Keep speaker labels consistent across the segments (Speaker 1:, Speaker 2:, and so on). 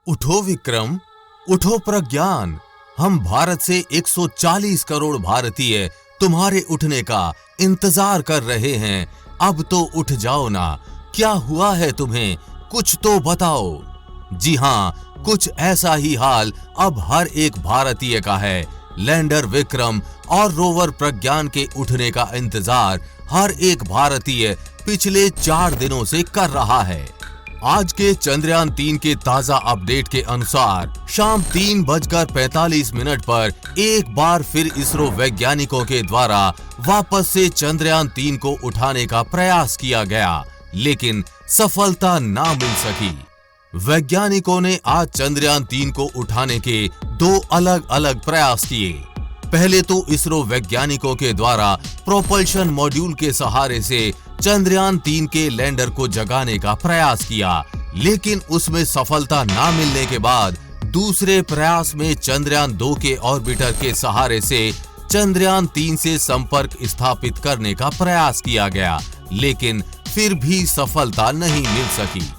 Speaker 1: उठो विक्रम, उठो प्रज्ञान। हम भारत से 140 करोड़ भारतीय तुम्हारे उठने का इंतजार कर रहे हैं। अब तो उठ जाओ ना, क्या हुआ है तुम्हें, कुछ तो बताओ। जी हाँ, कुछ ऐसा ही हाल अब हर एक भारतीय का है। लैंडर विक्रम और रोवर प्रज्ञान के उठने का इंतजार हर एक भारतीय पिछले 4 दिनों से कर रहा है। आज के चंद्रयान 3 के ताजा अपडेट के अनुसार शाम 3:45 पर एक बार फिर इसरो वैज्ञानिकों के द्वारा वापस से चंद्रयान 3 को उठाने का प्रयास किया गया, लेकिन सफलता ना मिल सकी। वैज्ञानिकों ने आज चंद्रयान 3 को उठाने के 2 अलग अलग प्रयास किए। पहले तो इसरो वैज्ञानिकों के द्वारा प्रोपल्शन मॉड्यूल के सहारे से चंद्रयान 3 के लैंडर को जगाने का प्रयास किया, लेकिन उसमें सफलता ना मिलने के बाद दूसरे प्रयास में चंद्रयान 2 के ऑर्बिटर के सहारे से चंद्रयान 3 से संपर्क स्थापित करने का प्रयास किया गया, लेकिन फिर भी सफलता नहीं मिल सकी।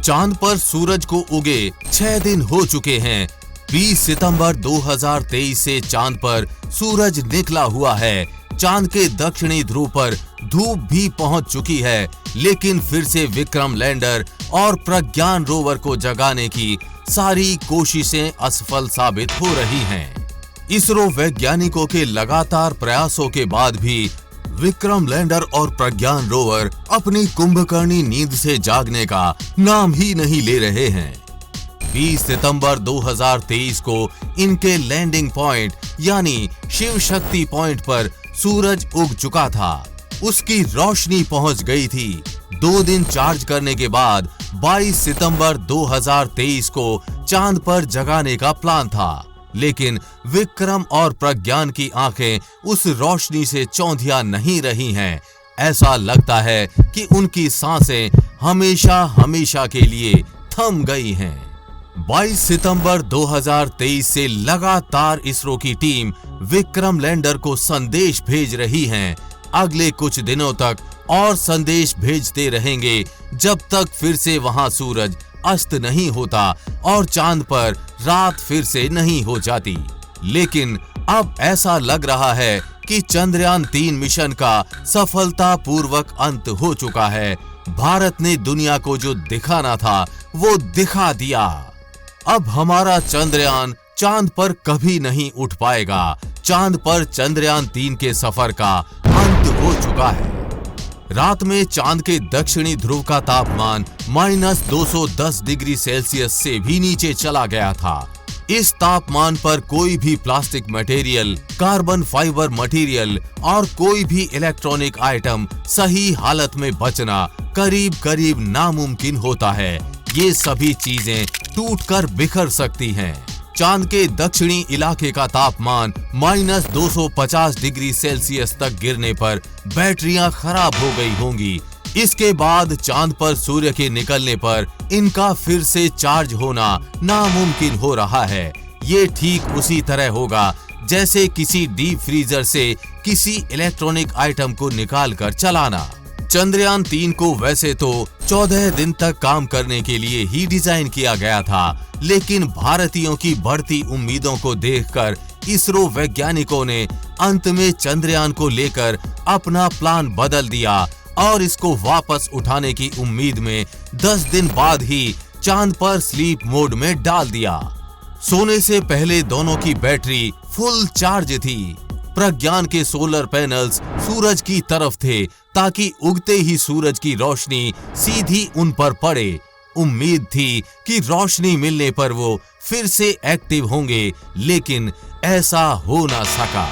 Speaker 1: चांद पर सूरज को उगे 6 दिन हो चुके हैं। 20 सितंबर 2023 से चांद पर सूरज निकला हुआ है। चांद के दक्षिणी ध्रुव पर धूप भी पहुंच चुकी है, लेकिन फिर से विक्रम लैंडर और प्रज्ञान रोवर को जगाने की सारी कोशिशें असफल साबित हो रही हैं। इसरो वैज्ञानिकों के लगातार प्रयासों के बाद भी विक्रम लैंडर और प्रज्ञान रोवर अपनी कुंभकर्णी नींद से जागने का नाम ही नहीं ले रहे हैं। 20 सितंबर 2023 को इनके लैंडिंग पॉइंट यानी शिव शक्ति पॉइंट पर सूरज उग चुका था, उसकी रोशनी पहुंच गई थी। 2 दिन चार्ज करने के बाद 22 सितंबर 2023 को चांद पर जगाने का प्लान था, लेकिन विक्रम और प्रज्ञान की आंखें उस रोशनी से चौंधिया नहीं रही हैं। ऐसा लगता है कि उनकी सांसें हमेशा हमेशा के लिए थम गई हैं। 22 सितंबर 2023 से लगातार इसरो की टीम विक्रम लैंडर को संदेश भेज रही है। अगले कुछ दिनों तक और संदेश भेजते रहेंगे, जब तक फिर से वहां सूरज अस्त नहीं होता और चांद पर रात फिर से नहीं हो जाती। लेकिन अब ऐसा लग रहा है कि चंद्रयान 3 मिशन का सफलतापूर्वक अंत हो चुका है। भारत ने दुनिया को जो दिखाना था वो दिखा दिया। अब हमारा चंद्रयान चांद पर कभी नहीं उठ पाएगा। चांद पर चंद्रयान 3 के सफर का अंत हो चुका है। रात में चांद के दक्षिणी ध्रुव का तापमान -210 डिग्री सेल्सियस से भी नीचे चला गया था। इस तापमान पर कोई भी plastic material, carbon fibre material और कोई भी इलेक्ट्रॉनिक आइटम सही हालत में बचना करीब करीब नामुमकिन होता है। ये सभी चीजें टूटकर बिखर सकती हैं। चांद के दक्षिणी इलाके का तापमान -250 डिग्री सेल्सियस तक गिरने पर बैटरियां खराब हो गई होंगी। इसके बाद चांद पर सूर्य के निकलने पर इनका फिर से चार्ज होना नामुमकिन हो रहा है। ये ठीक उसी तरह होगा जैसे किसी डीप फ्रीजर से किसी इलेक्ट्रॉनिक आइटम को निकालकर चलाना। चंद्रयान 3 को वैसे तो 14 दिन तक काम करने के लिए ही डिजाइन किया गया था, लेकिन भारतीयों की बढ़ती उम्मीदों को देखकर इसरो वैज्ञानिकों ने अंत में चंद्रयान को लेकर अपना प्लान बदल दिया और इसको वापस उठाने की उम्मीद में 10 दिन बाद ही चांद पर स्लीप मोड में डाल दिया। सोने से पहले दोनों की बैटरी फुल चार्ज थी। प्रज्ञान के सोलर पैनल्स सूरज की तरफ थे ताकि उगते ही सूरज की रोशनी सीधी उन पर पड़े। उम्मीद थी कि रोशनी मिलने पर वो फिर से एक्टिव होंगे, लेकिन ऐसा हो ना सका।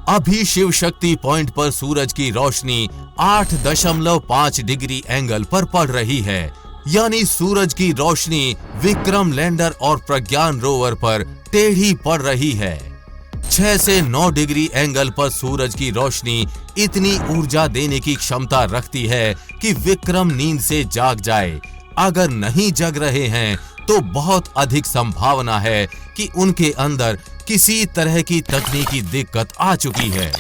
Speaker 1: अभी शिव शक्ति पॉइंट पर सूरज की रोशनी 8.5 डिग्री एंगल पर पड़ रही है, यानी सूरज की रोशनी विक्रम लैंडर और प्रज्ञान रोवर पर टेढ़ी पड़ रही है। 6 से 9 डिग्री एंगल पर सूरज की रोशनी इतनी ऊर्जा देने की क्षमता रखती है कि विक्रम नींद से जाग जाए। अगर नहीं जग रहे हैं तो बहुत अधिक संभावना है कि उनके अंदर किसी तरह की तकनीकी दिक्कत आ चुकी है।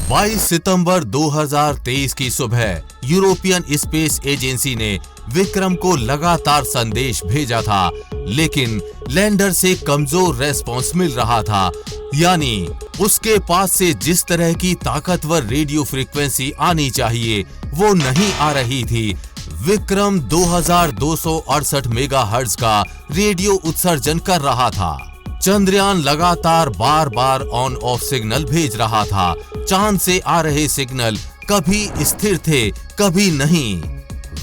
Speaker 1: 22 सितंबर 2023 की सुबह यूरोपियन स्पेस एजेंसी ने विक्रम को लगातार संदेश भेजा था, लेकिन लैंडर से कमजोर रेस्पॉन्स मिल रहा था, यानी उसके पास से जिस तरह की ताकतवर रेडियो फ्रीक्वेंसी आनी चाहिए वो नहीं आ रही थी। विक्रम 2268 मेगाहर्ट्ज का रेडियो उत्सर्जन कर रहा था। चंद्रयान लगातार बार-बार ऑन ऑफ सिग्नल भेज रहा था। चांद से आ रहे सिग्नल कभी स्थिर थे, कभी नहीं।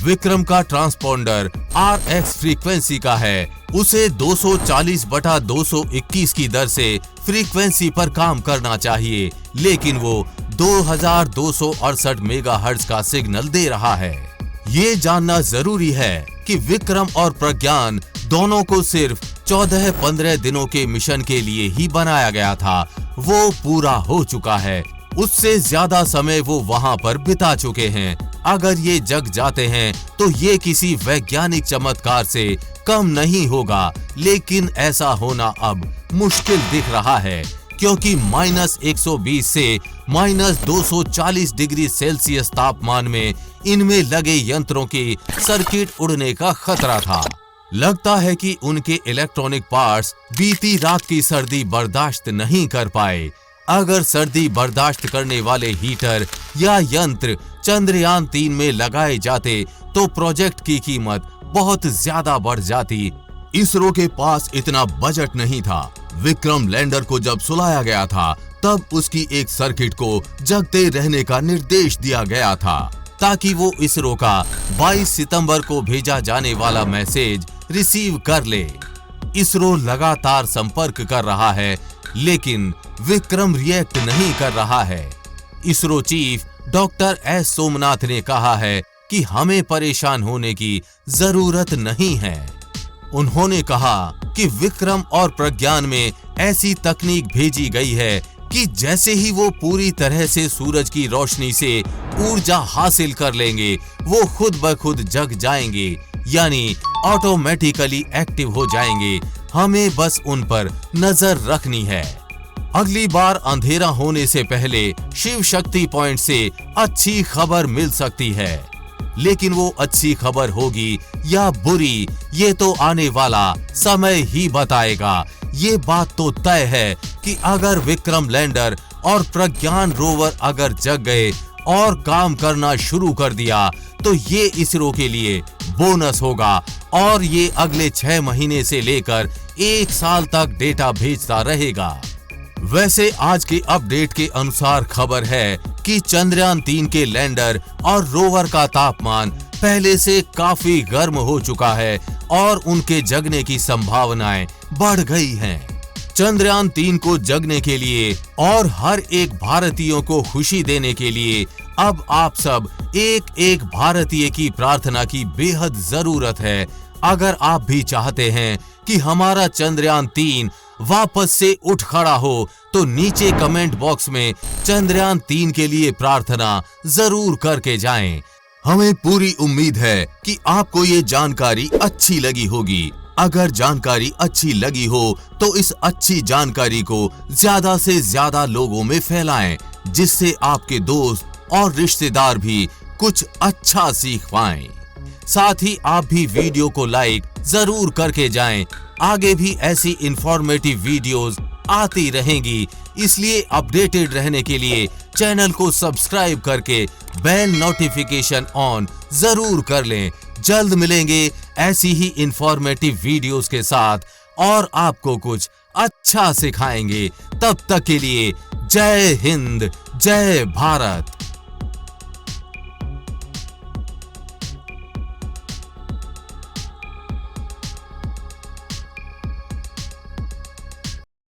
Speaker 1: विक्रम का ट्रांसपोंडर RX फ्रीक्वेंसी का है। उसे 240/221 की दर से फ्रीक्वेंसी पर काम करना चाहिए, लेकिन वो 2268 मेगाहर्ट्ज का सिग्नल दे रहा है। ये जानना जरूरी है कि विक्रम और प्रज्ञान दोनों को सिर्फ 14-15 दिनों के मिशन के लिए ही बनाया गया था। वो पूरा हो चुका है। उससे ज्यादा समय वो वहां पर बिता चुके हैं। अगर ये जग जाते हैं तो ये किसी वैज्ञानिक चमत्कार से कम नहीं होगा, लेकिन ऐसा होना अब मुश्किल दिख रहा है, क्योंकि -120 से -240 डिग्री सेल्सियस तापमान में इनमें लगे यंत्रों के सर्किट उड़ने का खतरा था। लगता है कि उनके इलेक्ट्रॉनिक पार्ट्स बीती रात की सर्दी बर्दाश्त नहीं कर पाए। अगर सर्दी बर्दाश्त करने वाले हीटर या यंत्र चंद्रयान 3 में लगाए जाते तो प्रोजेक्ट की कीमत बहुत ज्यादा बढ़ जाती। इसरो के पास इतना बजट नहीं था। विक्रम लैंडर को जब सुलाया गया था तब उसकी एक सर्किट को जगते रहने का निर्देश दिया गया था, ताकि वो इसरो का 22 सितंबर को भेजा जाने वाला मैसेज रिसीव कर ले। इसरो लगातार संपर्क कर रहा है, लेकिन विक्रम रिएक्ट नहीं कर रहा है। ISRO chief doctor S Somnath ने कहा है कि हमें परेशान होने की जरूरत नहीं है। उन्होंने कहा कि विक्रम और प्रज्ञान में ऐसी तकनीक भेजी गई है कि जैसे ही वो पूरी तरह से सूरज की रोशनी से ऊर्जा हासिल कर लेंगे, वो खुद ब खुद जग जाएंगे, यानी ऑटोमेटिकली एक्टिव हो जाएंगे। हमें बस उन पर नजर रखनी है। अगली बार अंधेरा होने से पहले शिव शक्ति पॉइंट से अच्छी खबर मिल सकती है, लेकिन वो अच्छी खबर होगी या बुरी, ये तो आने वाला समय ही बताएगा। ये बात तो तय है कि अगर विक्रम लैंडर और प्रज्ञान रोवर अगर जग गए और काम करना शुरू कर दिया तो ये इसरो के लिए बोनस होगा, और ये अगले 6 महीने से लेकर 1 साल तक डेटा भेजता रहेगा। वैसे आज के अपडेट के अनुसार खबर है कि चंद्रयान 3 के लैंडर और रोवर का तापमान पहले से काफी गर्म हो चुका है और उनके जगने की संभावनाएं बढ़ गई हैं। चंद्रयान 3 को जगने के लिए और हर एक भारतीयों को खुशी देने के लिए अब आप सब एक भारतीय की प्रार्थना की बेहद जरूरत है। अगर आप भी चाहते हैं कि हमारा चंद्रयान 3 वापस से उठ खड़ा हो तो नीचे कमेंट बॉक्स में चंद्रयान 3 के लिए प्रार्थना जरूर करके जाएं। हमें पूरी उम्मीद है कि आपको ये जानकारी अच्छी लगी होगी। अगर जानकारी अच्छी लगी हो तो इस अच्छी जानकारी को ज्यादा से ज्यादा लोगों में फैलाएं, जिससे आपके दोस्त और रिश्तेदार भी कुछ अच्छा सीख पाएं। साथ ही आप भी वीडियो को लाइक जरूर करके जाएं। आगे भी ऐसी इंफॉर्मेटिव वीडियोस आती रहेंगी, इसलिए अपडेटेड रहने के लिए चैनल को सब्सक्राइब करके बेल नोटिफिकेशन ऑन जरूर कर लें। जल्द मिलेंगे ऐसी ही इंफॉर्मेटिव वीडियोस के साथ और आपको कुछ अच्छा सिखाएंगे। तब तक के लिए जय हिंद, जय भारत।